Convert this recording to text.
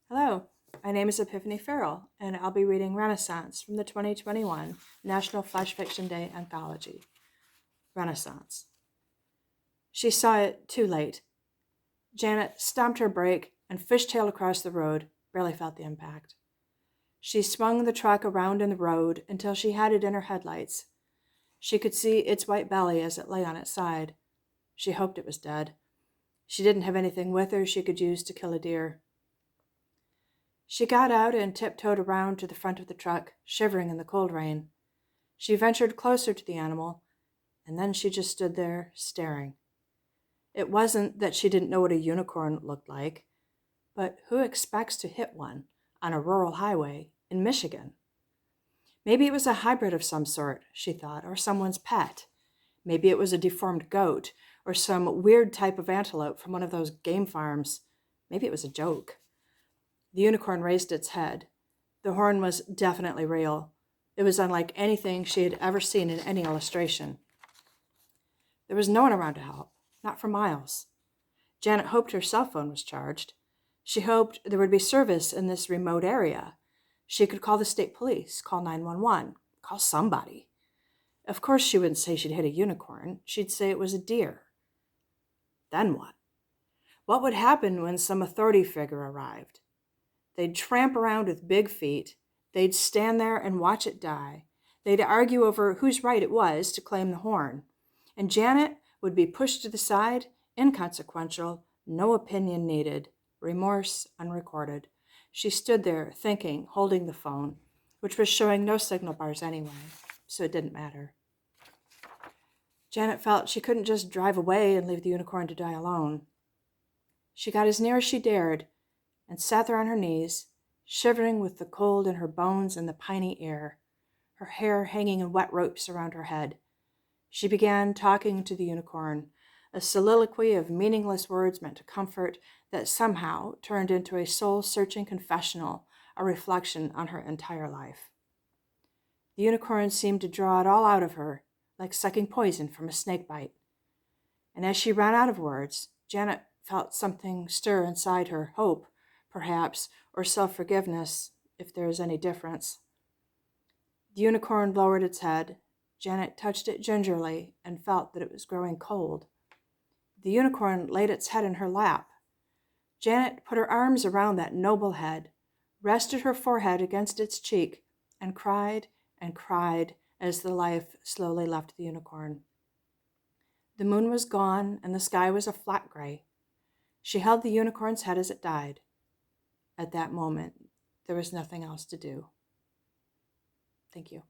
Hello, my name is Epiphany Ferrell, and I'll be reading Renaissance from the 2021 National Flash Fiction Day Anthology. Renaissance. She saw it too late. Janet stomped her brake and fishtailed across the road, barely felt the impact. She swung the truck around in the road until she had it in her headlights. She could see its white belly as it lay on its side. She hoped it was dead. She didn't have anything with her she could use to kill a deer. She got out and tiptoed around to the front of the truck, shivering in the cold rain. She ventured closer to the animal, and then she just stood there, staring. It wasn't that she didn't know what a unicorn looked like, but who expects to hit one on a rural highway in Michigan? Maybe it was a hybrid of some sort, she thought, or someone's pet. Maybe it was a deformed goat, or some weird type of antelope from one of those game farms. Maybe it was a joke. The unicorn raised its head. The horn was definitely real. It was unlike anything she had ever seen in any illustration. There was no one around to help, not for miles. Janet hoped her cell phone was charged. She hoped there would be service in this remote area. She could call the state police, call 911, call somebody. Of course she wouldn't say she'd hit a unicorn. She'd say it was a deer. Then what? What would happen when some authority figure arrived? They'd tramp around with big feet. They'd stand there and watch it die. They'd argue over whose right it was to claim the horn. And Janet would be pushed to the side, inconsequential, no opinion needed, remorse unrecorded. She stood there thinking, holding the phone, which was showing no signal bars anyway, so it didn't matter. Janet felt she couldn't just drive away and leave the unicorn to die alone. She got as near as she dared and sat there on her knees, shivering with the cold in her bones and the piney air, her hair hanging in wet ropes around her head. She began talking to the unicorn, a soliloquy of meaningless words meant to comfort that somehow turned into a soul-searching confessional, a reflection on her entire life. The unicorn seemed to draw it all out of her, like sucking poison from a snake bite. And as she ran out of words, Janet felt something stir inside her, hope, perhaps, or self-forgiveness, if there is any difference. The unicorn lowered its head. Janet touched it gingerly and felt that it was growing cold. The unicorn laid its head in her lap. Janet put her arms around that noble head, rested her forehead against its cheek, and cried as the life slowly left the unicorn. The moon was gone and the sky was a flat gray. She held the unicorn's head as it died. At that moment, there was nothing else to do. Thank you.